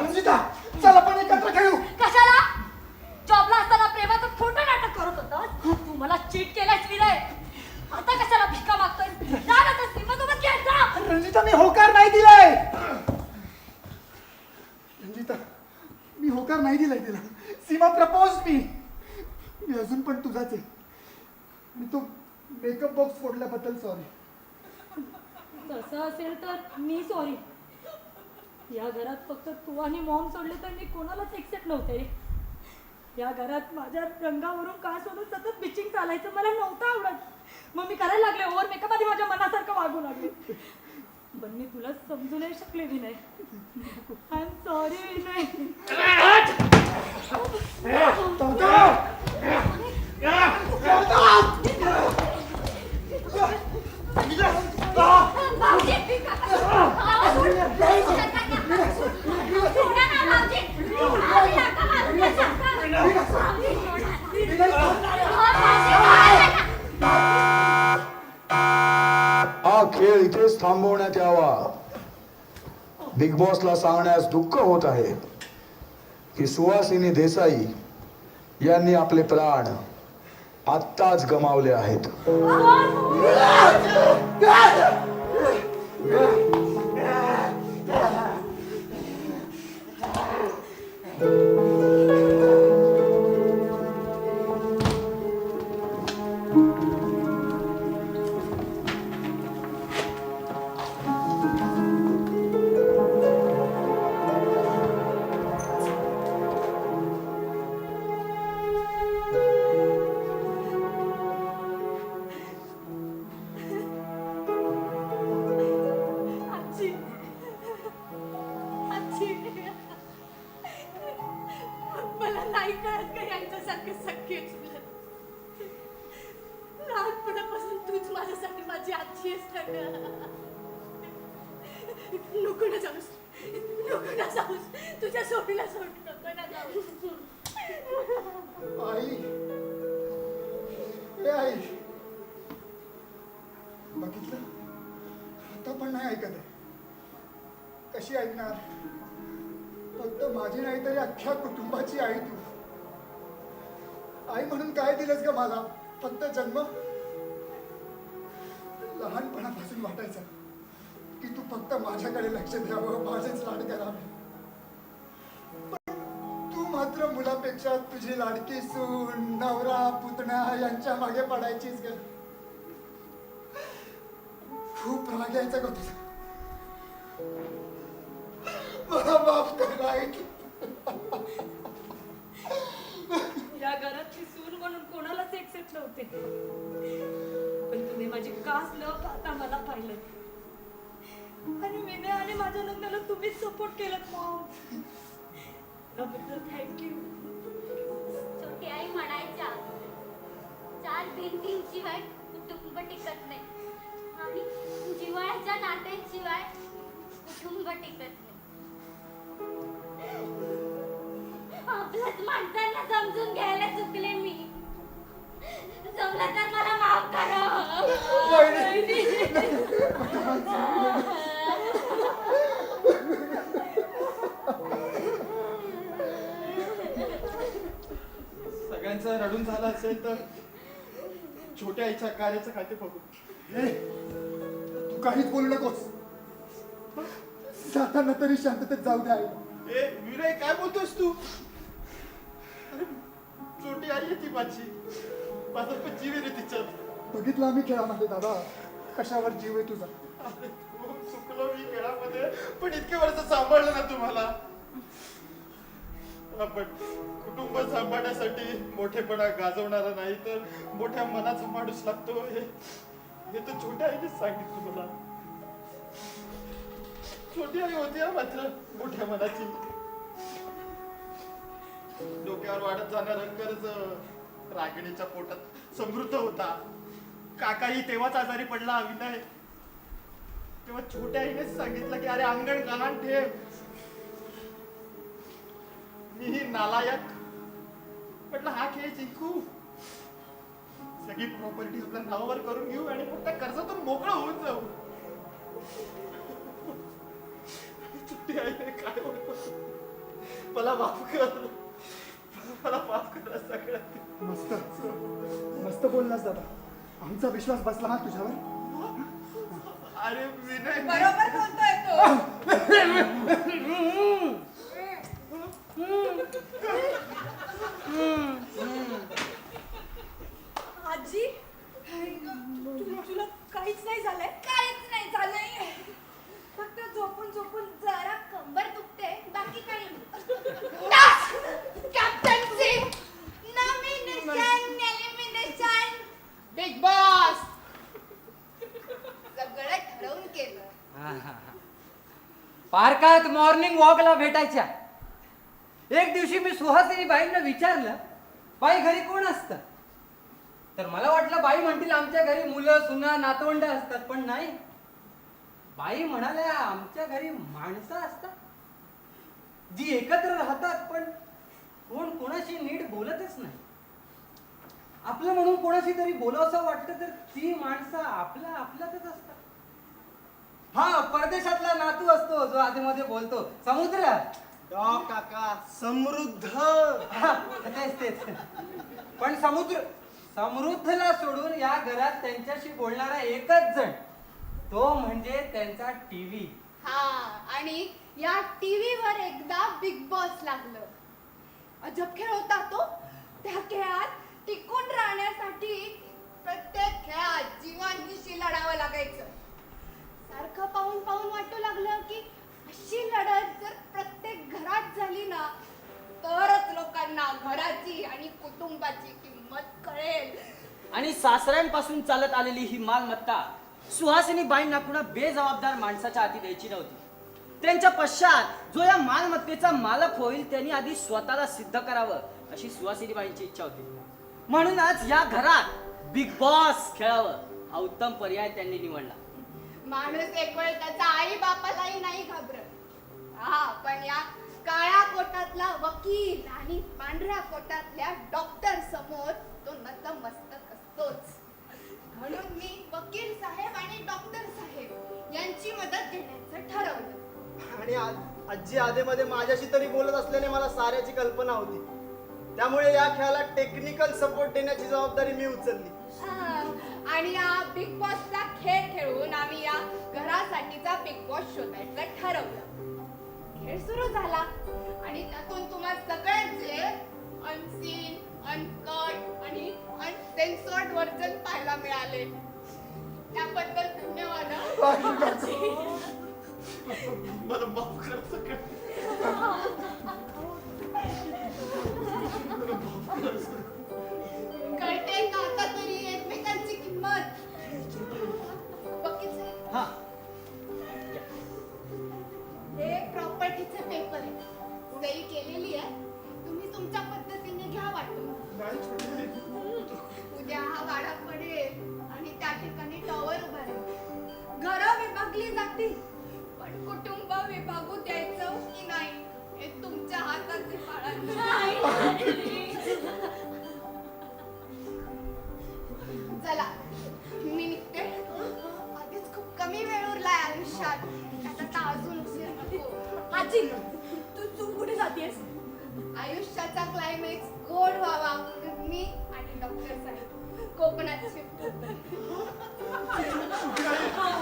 रंजिता, चल आपण एकत्र खेळू. कशाला? जॉबला असताना प्रेमाचं खोटं नाटक करत होता. तू मला चीट केलंस विनय. आता कशाला भिका मागतोय? जा ना त्या सीमासोबत खेळ जा. रंजिता, मी होकार नाही दिलाय. रंजिता, मी होकार नाही दिलाय तिला. सीमा प्रपोज मी अजून पण तुझाच आहे. मी तो मेकअप बॉक्स फोडल्याबद्दल सॉरी. तसं असेल तर मी सॉरी. या घरात फक्त तू आणि मॉम सोडले तर मी कोणालाच एक्सेप्ट नव्हते. या घरात माझ्या रंगावरून का सोडून सतत बिचिंग चालायचं मला नव्हतं आवडत. मग मी करायला लागले ओव्हर मेकअप आधी माझ्या मनासारखं वागू लागले. पण मी तुला समजू नाही शकले Vinay. I am sorry Vinay. भाऊजी, सोडा ना भाऊजी. भाऊजी, नका मारू नका. भाऊजी, हा खेळ इथेच थांबवण्यात यावा. बिग बॉसला सांगण्यास दुःख होत आहे की सुहासिनी देसाई यांनी आपले प्राण आत्ताच गमावले आहेत. मला नाही कळत का यांच्यासारखे सख्खे लहानपणापासून तूच माझ्यासाठी माझी आजी आहेस ना. नको ना जाऊस, नको ना जाऊस. तुझ्या सोडीला सोड, नको ना जाऊस. आई, ए आई, बघितलं आता पण नाही ऐकत आहे. कशी ऐकणार? फक्त माझी नाही तरी अख्ख्या कुटुंबाची आई तू. आई म्हणून काय दिलंस ग मला? फक्त जन्म. लहानपणापासून वाटायचं की तू फक्त माझ्याकडे लक्ष द्यावं, माझेच लाड करावे. पण तू मात्र मुलापेक्षा तुझी लाडकी सून, नवरा, पुतण्या यांच्या मागे पडायचीच ग. खूप राग यायचा ग तुझा. मला माफ कर आई. या घरात मी सून म्हणून कोणालाच एक्सेप्ट नव्हते, पण तुम्ही माझी कास न पाहता मला पाहिलं आणि मीने आणि माझ्या लग्नाला तुम्हीच सपोर्ट केलं मॉम. त्याबद्दल थँक्यू. छोटी आई म्हणायच्या, 4 भिंतींशिवाय कुटुंब टिकत नाही आणि जिव्हाळ्याच्या नात्यांशिवाय कुटुंब टिकत नाही. आपल्याच माणसांना समजून घ्यायला चुकले मी. जमलं तर मला माफ करा. सगळ्यांचं रडून झालं असेल तर छोट्या आईच्या कार्याचं काय ते बघू. तू काहीच बोलू नकोस. जाताना तरी शांततेत जाऊ दे आई. ए विनय, काय बोलतोस तू? अरे, छोटी आई आहे ती माझी. माझा पण जीव आहे रे तिच्यात. बघितलं आम्ही खेळामध्ये दादा, कशावर जीव आहे तुझा. अरे, खूप चुकलो मी खेळामध्ये, पण इतके वर्ष सांभाळलं ना तुम्हाला. आपण कुटुंब सांभाळण्यासाठी मोठेपणा गाजवणारा नाही तर मोठ्या मनाचा माणूस लागतो, हे तर छोट्या आईनेच सांगितलं मला. छोटी आई होती मात्र मोठ्या मनाची. डोक्यावर वाढत जाणारा कर्ज रागिणीच्या पोटात समृद्ध होता. काकाही तेव्हाच आजारी पडला विनय. तेव्हा छोट्या आईनेच सांगितलं की अरे अंगण गहाण ठेव. मी नालायक म्हटलं, हा खेळ जिंकू, सगळी प्रॉपर्टी आपल्या नावावर करून घेऊ आणि मग त्या कर्जातून मोकळं होऊन जाऊ. छोटी आईने काय बोलतो, मला माफ कर, मला माफ कर सगळं. मस्त मस्त बोललास दादा. आमचा विश्वास बसला हा तुझ्यावर. अरे विनय, बरोबर बोलतोय तो. आजी, तुला काहीच नाही झालंय? काहीच नाही झालंय, फक्त झोपून झोपून जरा कंबर दुखते, बाकी काही नाही. Captaincy nomination elimination big boss. सगळं ठरवून केलं. पार्कात मॉर्निंग वॉकला भेटायच्या. एक दिवशी मी सुहासिनी बाईंना विचारलं, बाई घरी कोण असतं? तर मला वाटलं बाई म्हणतील आमच्या घरी मुलं सुना नातवंड असतात, पण नाही. बाई म्हणाल्या आमच्या घरी माणसं असतात जी एकत्र राहतात पण कोण कोणाशी नीट बोलतच नाही. आपलं म्हणून कोणाशी तरी बोलावंसं वाटतं तर ती माणसं आपल्यातच असतात. हा, परदेशातला नातू असतो जो आधीमध्ये बोलतो, समुद्र. काका समृद्ध. हा, तेच पण समृद्धला सोडून या घरात त्यांच्याशी बोलणारा एकच जण, तो म्हणजे त्यांचा टीव्ही. हा, आणि या टीव्ही वर एकदा बिग बॉस लागलं. अजब खेळ होता तो. त्या खेळात टिकून राहण्यासाठी प्रत्येक खेळात जीवांनिशी लढावं लागायचं. सारखं पाहून पाहून वाटू लागलं की अशी लढत जर प्रत्येक घरात झाली ना तरच लोकांना घराची आणि कुटुंबाची किंमत कळेल. आणि सासऱ्यांपासून चालत आलेली ही मालमत्ता सुहासिनी बाईंना कुणा बेजबाबदार माणसाच्या हाती द्यायची नव्हती. त्यांच्या पश्चात जो या मालमत्तेचा मालक होईल त्यांनी आधी स्वतःला सिद्ध करावं अशी सुहासिनी बाईंची इच्छा होती. म्हणूनच या घरात बिग बॉस खेळावं हा उत्तम पर्याय त्यांनी निवडला. माणूस एक वेळ त्याचा आई बापालाही नाही घाबरत. हा, पण या काळ्या कोटातला वकील आणि पांढऱ्या कोटातल्या डॉक्टर समोर तो नतमस्तक असतोच. म्हणून मी वकील साहेब आणि डॉक्टर साहेब यांची मदत घेण्याचं ठरवलं. आणि आजी आधेमध्ये माझ्याशी तरी बोलत असल्याने मला साऱ्याची कल्पना होती. त्यामुळे या खेळाला टेक्निकल सपोर्ट देण्याची जबाबदारी मी उचलली. आणि या बिग बॉसचा खेळ खेळून आम्ही या घरासाठीचा बिग बॉस शोधायचं ठरवलं. खेळ सुरू झाला आणि त्यातून तुम्हा सगळ्यांचे अनसीन, अनकट आणि अनसेन्सर्ड व्हर्जन पाहायला मिळाले. त्याबद्दल धन्यवाद. मला माफ कर सगळं. कळते का आता तरी एकमेकांची किंमत? बघितलंय? हा हे प्रॉपर्टीचे पेपर आहे. सही केलेली आहे. तुम्ही तुमच्या पद्धतीने घ्या वाटून. उद्या हा वाडा पडेल आणि त्या ठिकाणी टॉवर उभा राहील. घरं विभागली जातील, पण कुटुंब विभागू द्यायचं की नाही हे तुमच्या हाताचे चला मी निघते. आधीच खूप कमी वेळ उरलाय आयुष्यात. त्यात आता अजून उशीर नको. आजी तू कुठे जातेस? आयुष्याचा क्लायमॅक्स गोड व्हावा म्हणून मी आणि डॉक्टर साहेब कोकणात शिफ्ट होतोय.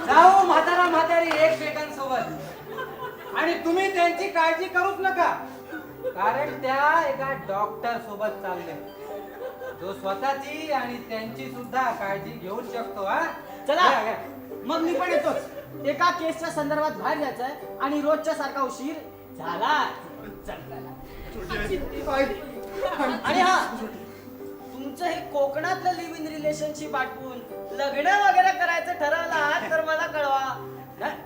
जाऊ म्हातारा म्हातारी एकमेकांसोबत आणि तुम्ही त्यांची काळजी करूच नका, कारण त्या एका डॉक्टर सोबत चालले जो स्वतःची आणि त्यांची सुद्धा काळजी घेऊ शकतो. हा चला घ्या, घ्या. मग मी पण येतोच. एका केसच्या संदर्भात बाहेर जायचंय आणि रोजच्या सारखा उशीर झाला. आणि हा तुमचं हे कोकणातलं लिव्ह इन रिलेशनशिप आटपून लग्न वगैरे करायचं ठरवलं आहात तर मला कळवा. नाही,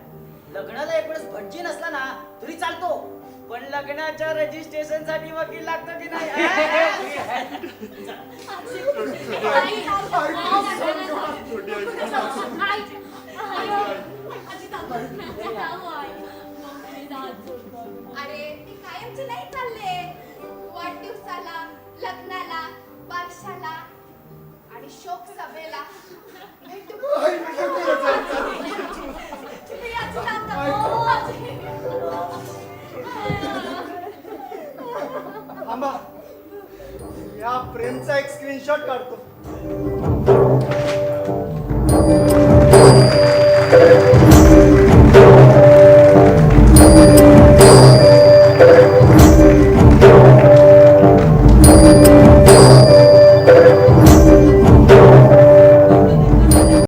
लग्नाला एकवेळेस भटजी नसला ना तरी चालतो, पण लग्नाच्या रजिस्ट्रेशन साठी वकील लागतो की नाही? अरे ती कायमची नाही चालले. वाढदिवसाला, लग्नाला, बारशाला आणि शोक सभेला भेटू. थांबा, या प्रेमचा एक स्क्रीनशॉट काढतो.